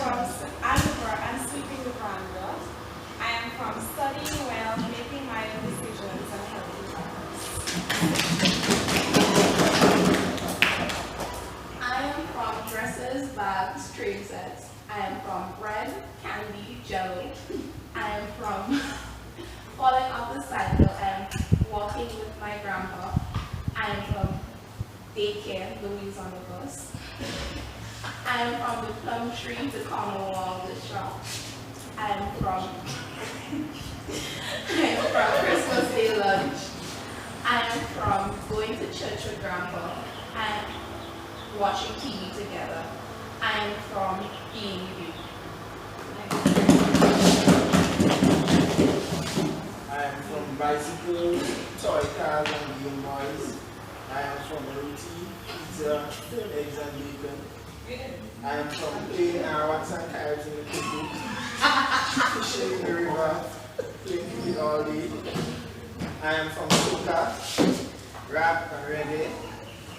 algebra and sleeping with Rhonda. I am from studying well, making my own decisions, and helping others. I am from dresses, bags, train sets. I am from bread, candy, jello. I am from falling off the cycle. I am walking with my grandpa. I am from daycare, Louise on the bus. I am from the plum tree to Cornwall, the shop. I am from Christmas Day lunch. I am from going to church with grandpa. I am watching TV together. I am from being you. I am from bicycles, toy cars, and Game Boys. I am from roti, pizza, eggs and bacon. I am from playing arrows and kites in the cookbook, fishing in the river, playing cricket all day. I am from soca, rap and reggae.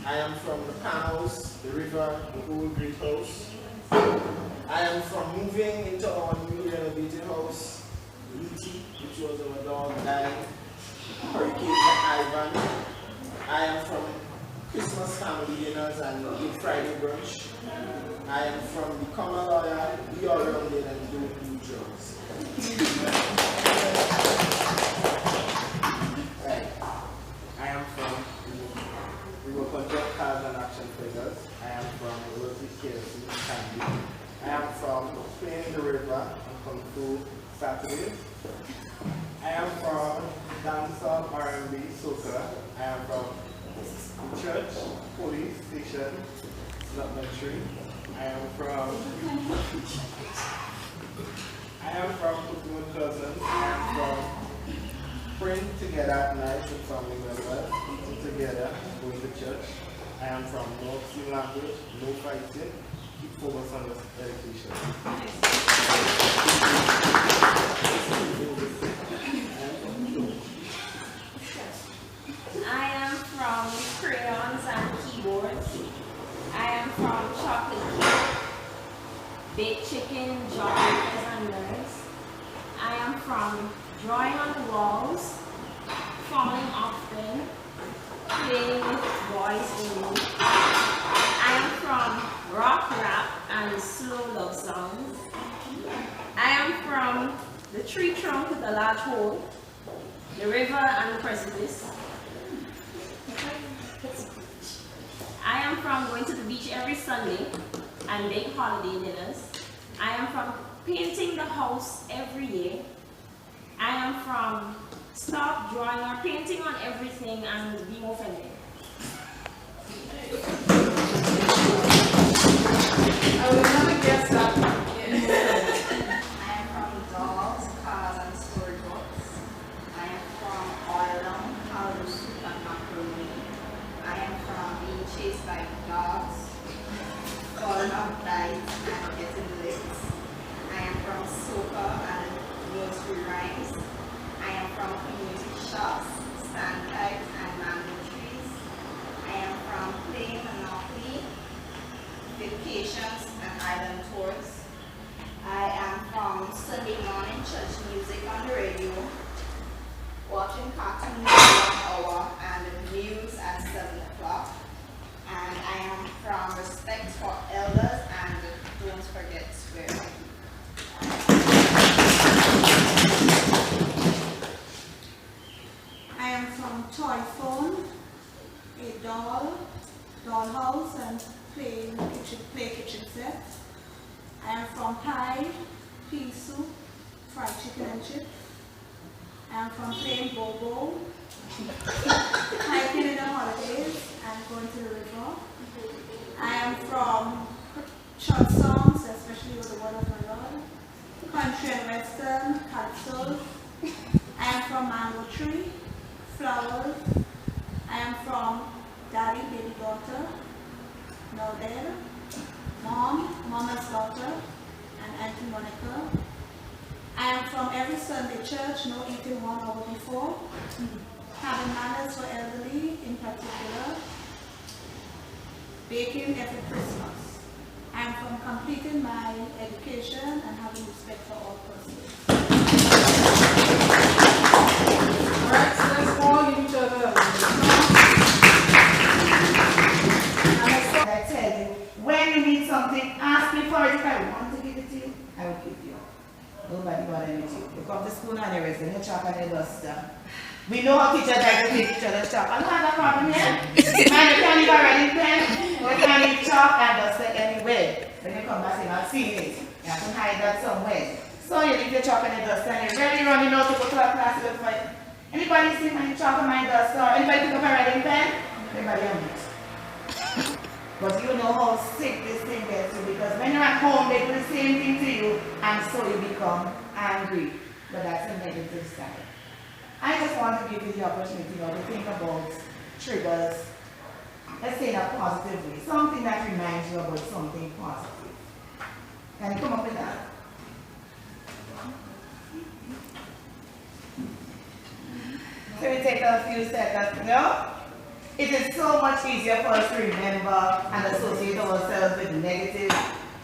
I am from the panels, the river, the old great house. I am from moving into our new renovated house, Luti, which was our dog dying, Hurricane Ivan. I am from Christmas family dinners and Good Friday brunch. I am from become a lawyer, be all rounded and don't do drugs. Right. I am from we work on job cards and action figures. I am from Rosy KFC Candy. I am from playing the river and Kung Fu Saturdays. I am from dancehall, R&B, soca. I am from church, police station, Slutmentary. I am from Pokemon Cousins. I am from praying together at night with family members, eating together, going to church. I am from no sea language, no fighting, keep focus on the education. I am from crayons and keyboards. I am from chocolate cake, baked chicken, jar and nerds. I am from drawing on the walls, falling often, playing with boys only. I am from rock, rap, and slow love songs. I am from the tree trunk with a large hole, the river and the precipice. I am from going to the beach every Sunday and big holiday dinners. I am from painting the house every year. I am from stop drawing or painting on everything and being offended. I would never guess that. I am from dolls, cars, and storybooks. I am from oil, powder soup, and macaroni. I am from being chased by dogs, falling off bikes, and getting licked. I am from soca and nursery rhymes. I am from community shops, sandpipes, and mango trees. I am from playing Monopoly, vacations, and island tours. I am from Sunday morning church music on the radio, watching cartoons for 1 hour, and the news at 7 o'clock. And I am from respect for elders and don't forget swearing. I am from toy phone, a dollhouse, and play kitchen set. I am from pie, pea soup, fried chicken and chips. I am from playing bobo, hiking in the holidays, and going to the river. I am from church songs, especially with the word of my Lord, country and western, calypso. I am from mango tree, flowers. I am from daddy, baby daughter, Nordell, mama's daughter, and Auntie Monica. I am from every Sunday church, no eating 1 hour before, having manners for elderly in particular, baking every Christmas. I am from complete completing my education and having respect for all persons. Alright, so let's all give each other a I tell you, when you need something, ask me for it. If I want to give it to you, I will give you. Nobody bothering with you. You come to school and everything, you chalk and you duster. We know how teachers like to take each other's chalk. I don't have that problem here. And you can't leave a writing pen, you can't leave chalk and duster anywhere. When you come back, you not see it. You have to hide that somewhere. So you leave your chalk and your duster and you're ready running out to go to a class to look for it. Anybody see my chalk and my duster? Anybody pick up a writing pen? Everybody on it. But you know how sick this thing gets you, because when you're at home, they do the same thing to you, and so you become angry. But that's a negative side. I just want to give you the opportunity now to think about triggers, let's say in a positive way, something that reminds you about something positive. Can you come up with that? So we take a few seconds, you know? It is so much easier for us to remember and associate ourselves with negative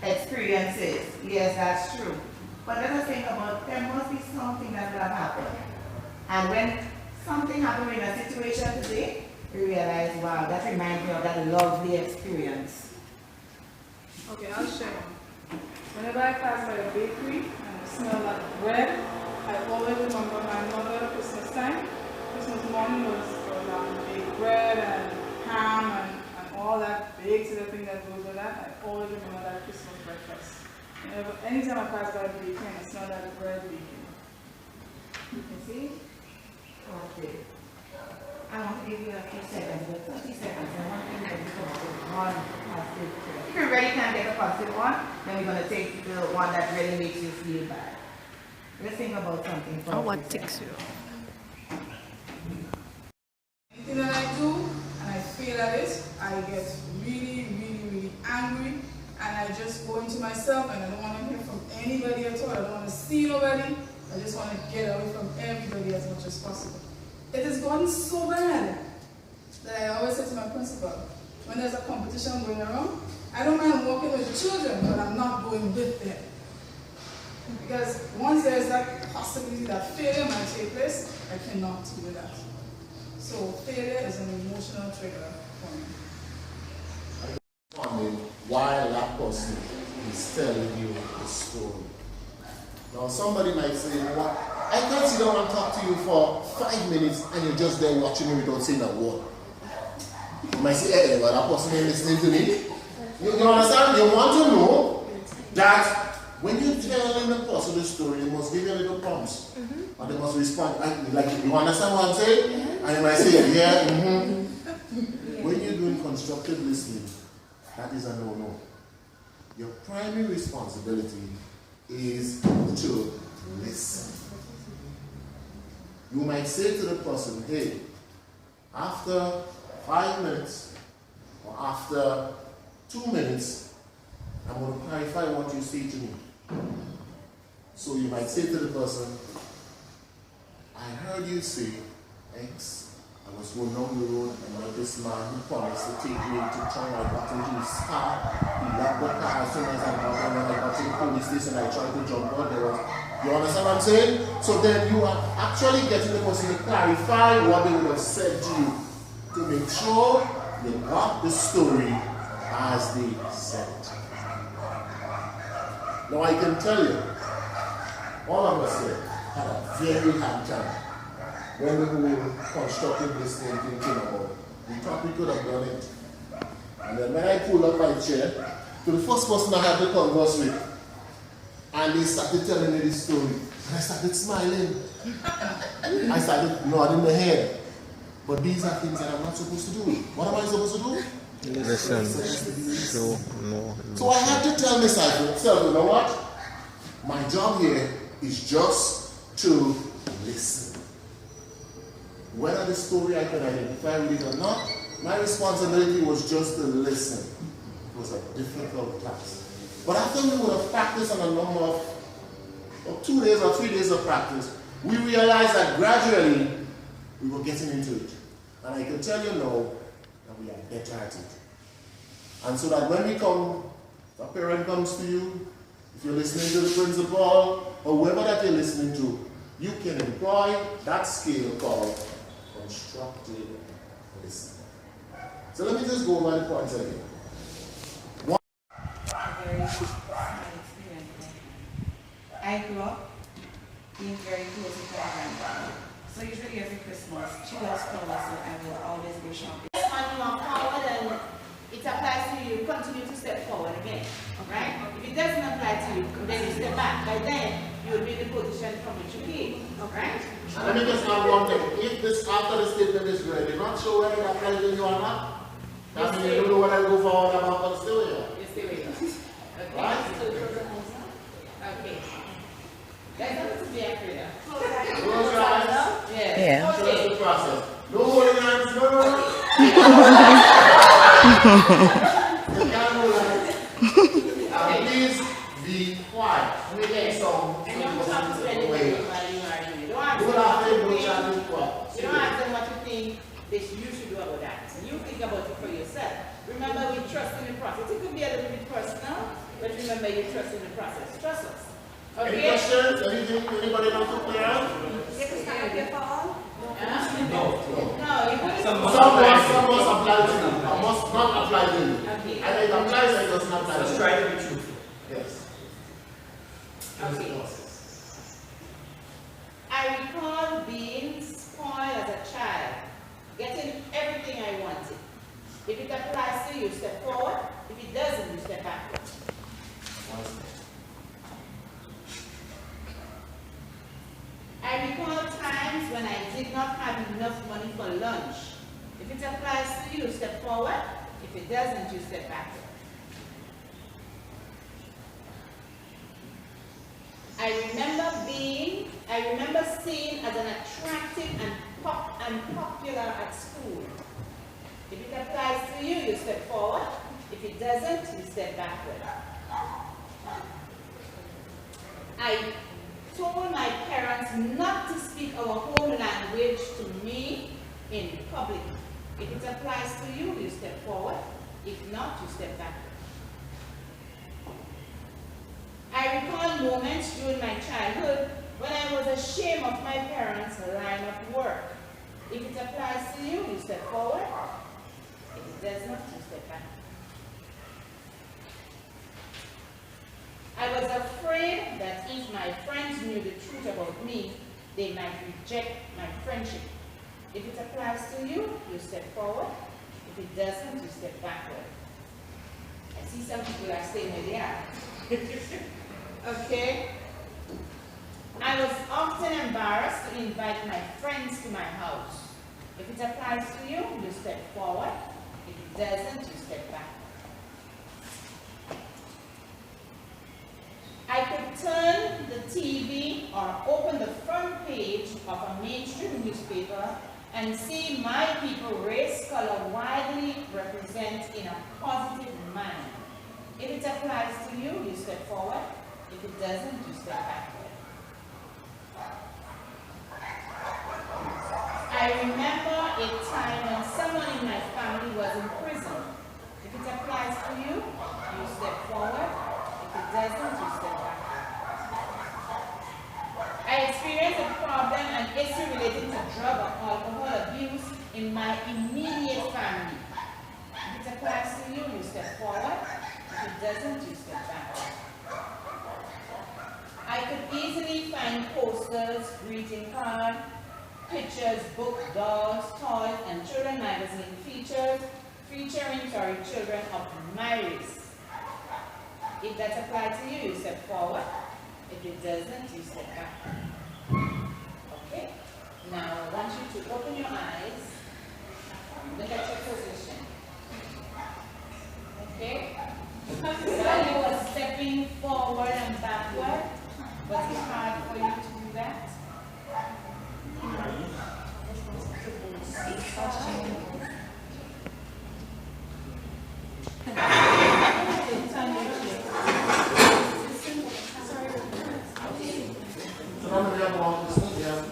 experiences. Yes, that's true. But let us think about, there must be something that will have happened. And when something happened in a situation today, we realize, wow, that reminds me of that lovely experience. Okay, I'll share. Whenever I pass by a bakery and I smell that bread, I always remember my mother at Christmas time. Christmas morning was baked bread and ham and all that baked thing that goes with that. I always remember that Christmas breakfast. Anytime I pass by a bakery and I smell that bread baking. You see? Okay. I want to give you a few seconds, but 30 seconds. I want you to come up with one positive trigger. If you really can't get a positive one, then we're going to take the one that really makes you feel bad. Let's think about something. Oh, what ticks you? Anything that I do and I fail at it, I get really angry, and I just go into myself and I don't want to hear from anybody at all. I don't want to see nobody. I just want to get away from everybody as much as possible. It has gotten so bad that I always say to my principal, when there's a competition going around, I don't mind walking with the children, but I'm not going with them. Because once there's that possibility that failure might take place, I cannot do that. So failure is an emotional trigger for me. While that person is telling you the story. Now somebody might say, what? I can't sit down and talk to you for 5 minutes and you're just there watching me without saying a word. You might say, hey, well, that person ain't listening to me. You understand? You want to know that when you're telling the person the story, they must give you a little prompts. And they must respond. Like, you understand what I'm saying? And you might say, yeah, When you're doing constructive listening, that is a no-no. Your primary responsibility is to listen. You might say to the person, hey, after 5 minutes or after 2 minutes, I'm going to clarify what you say to me. So you might say to the person, I heard you say X. I was going down the road and met this man who promised to take me to town. I got into his car. He left the car as soon as I got there. When I got to the police station, I tried to jump out. You understand what I'm saying? So then you are actually getting the person to clarify what they would have said to you to make sure they got the story as they said it. Now I can tell you, all of us here had a very hard time when the whole constructive listening thing came about. We thought we could have done it. And then when I pulled up my chair to the first person I had to converse with, and they started telling me this story, and I started smiling. I started nodding my head. But these are things that I'm not supposed to do. What am I supposed to do? Listen. Show no. So I had to tell myself, you know what? My job here is just to listen. Whether the story I can identify with it or not, my responsibility was just to listen. It was a difficult task. But after we would have practiced on a number of 2 days or 3 days of practice, we realized that gradually we were getting into it. And I can tell you now that we are better at it. And so that when we come If a parent comes to you, if you're listening to the principal, or whoever that you're listening to, you can employ that skill called constructive listening. So let me just go over the points again. Very experience. I grew up being very close with my grandmother. So usually every Christmas, she loves flowers, so I will always go shopping. When you are forward and it applies to you, continue to step forward again, right? If it doesn't apply to you, then you step back. By then, you will be in the position from which you came, right? And let me just add one thing. If this, after the statement is read, you're not sure whether that applies to you or not, that means you don't know whether to go forward or back, but still here. You stay with us. Okay. Right? Okay. There's nothing to be afraid of. Close your eyes. Yes. Yeah. Trust Okay. the process. No holding hands, no, no, no. You can't hold hands. And please be quiet. Make a song. And don't talk to anybody while you are doing it. Don't ask Don't them laugh, what don't you chat, think. don't quiet. You don't ask them what you think you should do about that. You think about it for yourself. Remember, we trust in the process. It could be a little bit personal, but remember, you trust in the process. Trust us. Any Okay? questions? Anything? Anybody want to clear out? Get the stand up here for all. No, you couldn't. Some must apply to you. Some must not apply to you. Okay. And it applies and it does not apply to you. Let's try to be truthful. Yes. Okay. I recall being spoiled as a child, getting everything I wanted. If it applies to you, step forward. If it doesn't, you step backwards. I recall times when I did not have enough money for lunch. If it applies to you, step forward. If it doesn't, you step backward. I remember seeing as an attractive and popular at school. If it applies to you, you step forward. If it doesn't, you step backward. I told my parents not to speak our home language to me in public. If it applies to you, you step forward. If not, you step backward. I recall moments during my childhood when I was ashamed of my parents' line of work. If it applies to you, you step forward. If it does not, you step back. I was afraid that if my friends knew the truth about me, they might reject my friendship. If it applies to you, you step forward. If it doesn't, you step backward. I see some people are staying where they are. Okay? I was often embarrassed to invite my friends to my house. If it applies to you, you step forward. If it doesn't, you step back. I could turn the TV or open the front page of a mainstream newspaper and see my people, race, color widely represented in a positive manner. If it applies to you, you step forward. If it doesn't, you step backward. I remember a time when someone in my family was in prison. If it applies to you, you step forward. If it doesn't, you step back. I experienced a problem and issue relating to drug or alcohol abuse in my immediate family. If it applies to you, you step forward. If it doesn't, you step back. I could easily find posters, greeting cards, pictures, books, dolls, toys, and children magazine featuring children of my race. If that applies to you, you step forward. If it doesn't, you step back. Okay? Now I want you to open your eyes. Look at your position. Okay? While you were stepping forward and backward, was it hard for you to do that? So now we have one person, we have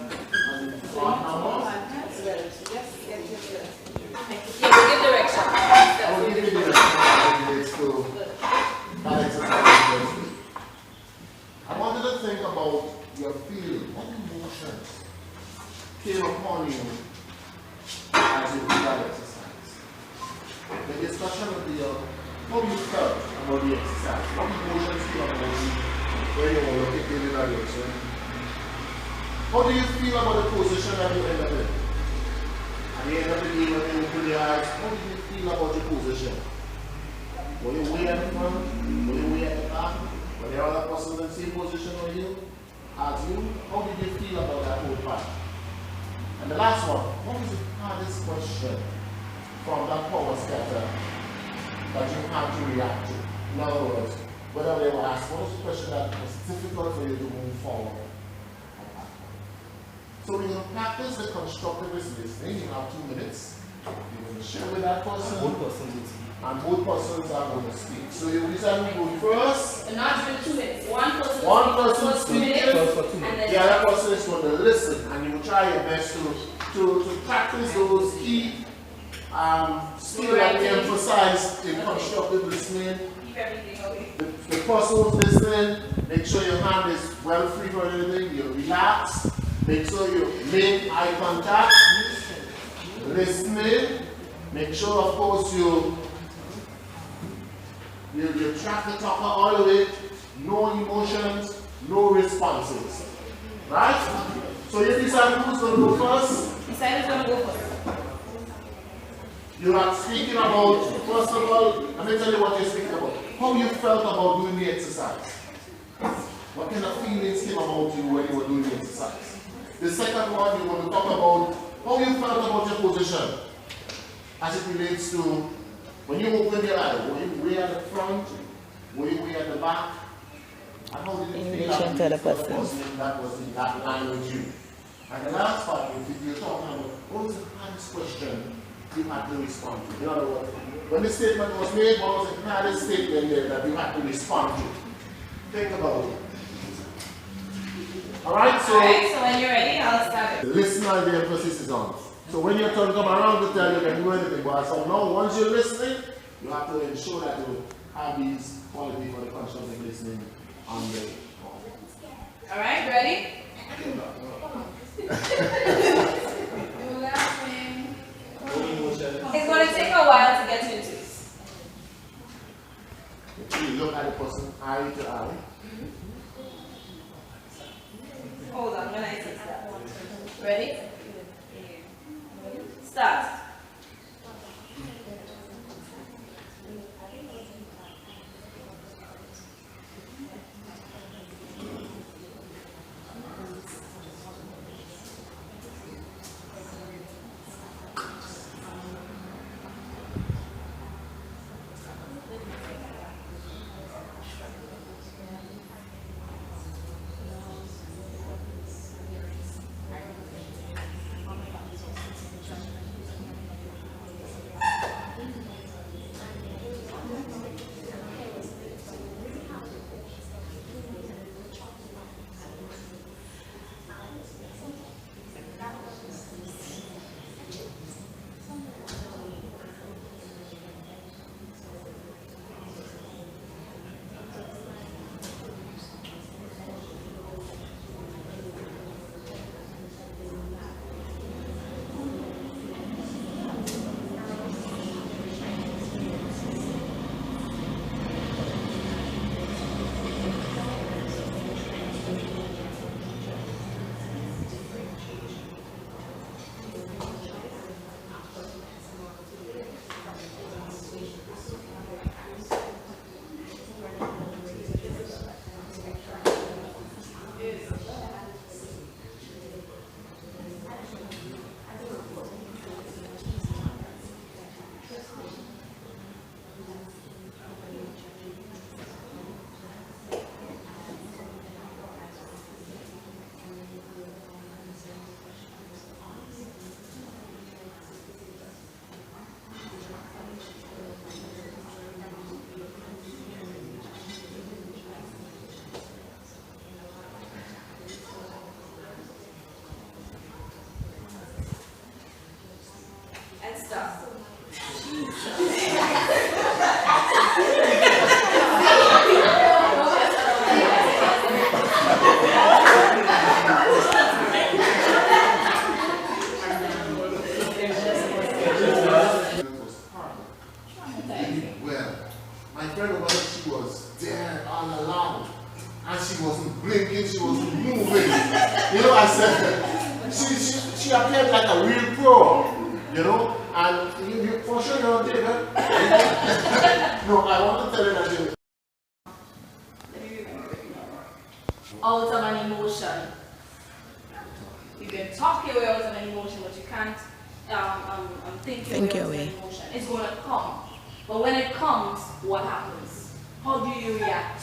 Give direction. I will give you the direction to on you as you do that exercise. The discussion will be how you felt about the exercise, what emotions feel about you when you want to take the evaluation. How do you feel about the position that you end up in? At the end of the day, when you open your eyes, how do you feel about your position? Were you way at the front? Were you way at the back? Were there other persons in the same position as you? How did you feel about that whole part? And the last one, what was the hardest question from that power scatter that you had to react to? In other words, whether they were asked, what was the question that was difficult for you to move forward? So we're going to practice the constructivist listening. You have 2 minutes. You're going to share with that person. And both persons are going to speak. So you decide who will go first. And not during 2 minutes. One person speaking. and The other person is going to listen. And you will try your best to practice those key skills that we emphasize in constructive listening. keep everything okay. The person who's listening, make sure your hand is well free from anything. You relax. Make sure you make eye contact. Listening. Make sure, of course, you track the talker all the way. No emotions, no responses. Right? So you decide who's going to go first. Decide who's going to go first. You are speaking about, first of all, let me tell you what you're speaking about. How you felt about doing the exercise. What kind of feelings came about you when you were doing the exercise. The second one, you're going to talk about how you felt about your position as it relates to when you opened your eye. Were you way at the front? Were you way at the back? And how did you feel about the person that was in that line with you? And the last part, if you're talking about what was the hardest question you had to respond to? In other words, when the statement was made, what was the hardest statement there that you had to respond to? Think about it. Alright, so when you're ready, I'll start it. the listener, the emphasis is on. So when your turn come around to tell you can do anything, but so now once you're listening, you have to ensure that you have these qualities for the constructive listening on the Alright, ready? It's going to take a while to get into this. You look at the person eye to eye. Hold on, when I take that. Ready? Start. she was there all along. And she wasn't blinking, she wasn't moving. You know, I said, she appeared like a real pro, you know, and you for sure you don't did it. No, I want to tell you that you out of an emotion. You can talk your way out of an emotion, but you can't think your way out of an emotion. It's going to come. But when it comes, what happens? How do you react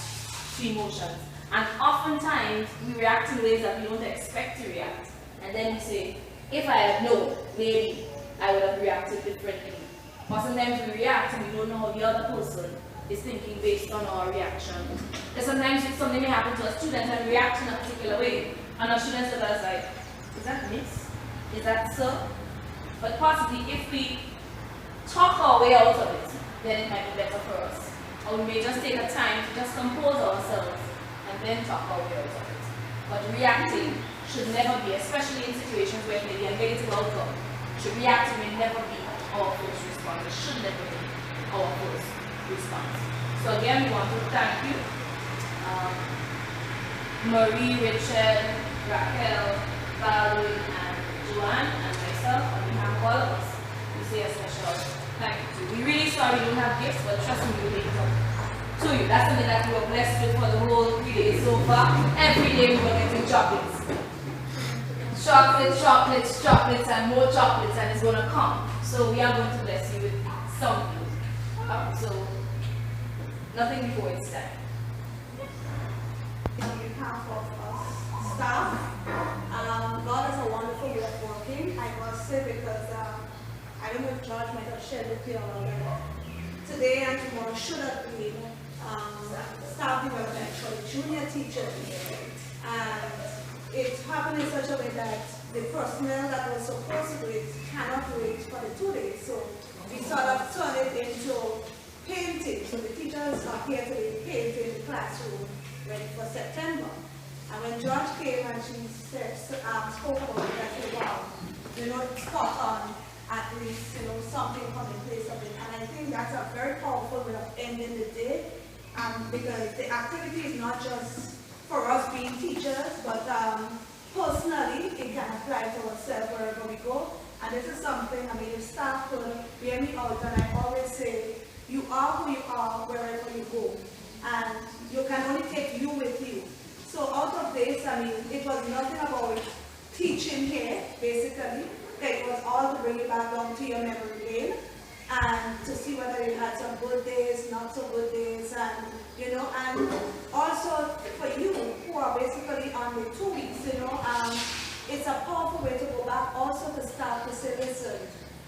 to emotions? And oftentimes, we react in ways that we don't expect to react. And then we say, if I had known, maybe I would have reacted differently. Or sometimes we react and we don't know how the other person is thinking based on our reaction. And sometimes something may happen to a student and react in a particular way, and our students look at us like, is that miss? Is that so? But possibly if we talk our way out of it, then it might be better for us. Or we may just take a time to just compose ourselves and then talk our way out of it. But reacting should never be, especially in situations where maybe a negative outcome, reacting may never be our first response. It should never be our first response. So again, we want to thank you, Marie, Richard, Raquel, Valerie, and Joanne, and myself, on behalf of all of us. We say a special thank you to you. We're really sorry we don't have gifts, but trust me, we'll make it up to you. That's something that we were blessed with for the whole 3 days so far. Every day we were getting chocolates. Chocolates, chocolates, chocolates, and more chocolates, and it's going to come. So we are going to bless you with something. So, nothing before it's time. On behalf of us staff, God is a wonderful way of working. I must say because I don't know if George might have shared with you already. Today and tomorrow should have been staff development for the junior teachers. And it happened in such a way that the personnel that was supposed to do it cannot wait for the 2 days. So we sort of turned it into painting. So the teachers are here today painting the classroom ready for September. And when George came and she said, spoke about it, I said, wow, you know, it's spot on, at least, you know, something come in place of it. And I think that's a very powerful way of ending the day, because the activity is not just for us being teachers, but personally, it can apply to ourselves wherever we go. And this is something, I mean, if staff could hear me out, and I always say, you are who you are wherever you go. And you can only take you with you. So out of this, I mean, it was nothing about teaching here, basically. It was all to bring it back down to your memory lane and to see whether you had some good days, not so good days, and, you know, and also for you who are basically on the 2 weeks, you know, it's a powerful way to go back also to start to say, listen,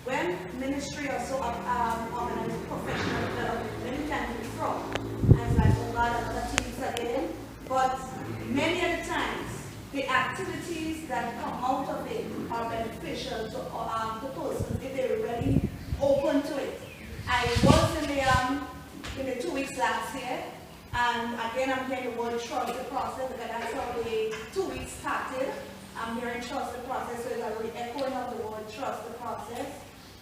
when ministry also organizes professional development, many times we from, and it's like, oh God, another teams again. But many other times, the activities that come out of it are beneficial to the person if they're really open to it. I was in the 2 weeks last year, and again I'm hearing the word trust the process, because that's how the 2 weeks started. I'm hearing trust the process, so it's a re-echoing of the word trust the process.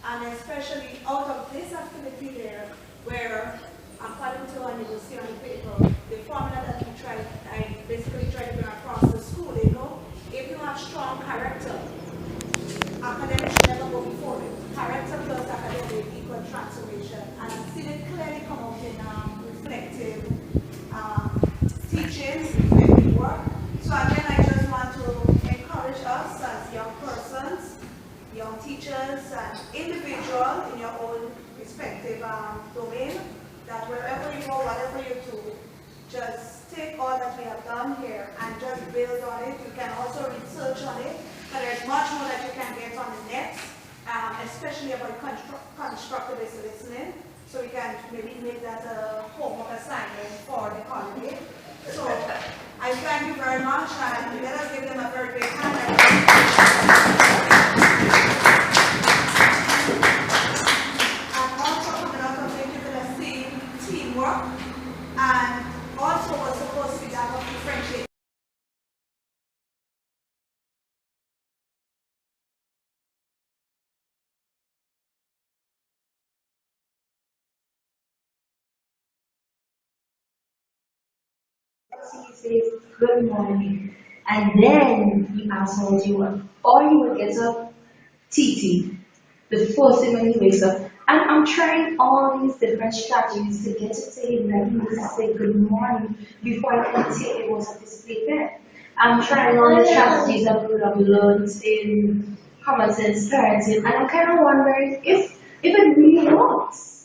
And especially out of this activity there, where according to what you will see on the paper, the formula that I basically tried to bring across the school, you know, if you have strong character, academics should never go before it. Character plus academic equal transformation. And I've seen it clearly come out in reflective teaching, reflective work. So again, I just want to encourage us as young persons, young teachers, and individual in your own respective domain, that wherever you go, whatever you do, just take all that we have done here and just build on it. You can also research on it, but there's much more that you can get on the net, especially about constructivist listening. So we can maybe make that a homework assignment for the colleague. So I thank you very much, and let us give them a very big hand. he says good morning, and then he asks how do you want, or he would get up, TT, the first thing when he wakes up. And I'm trying all these different strategies to get it to him that he needs to say good morning before I can take the words of his bed. I'm trying all the strategies that we would have learned in common sense parenting, and I'm kind of wondering if it really works.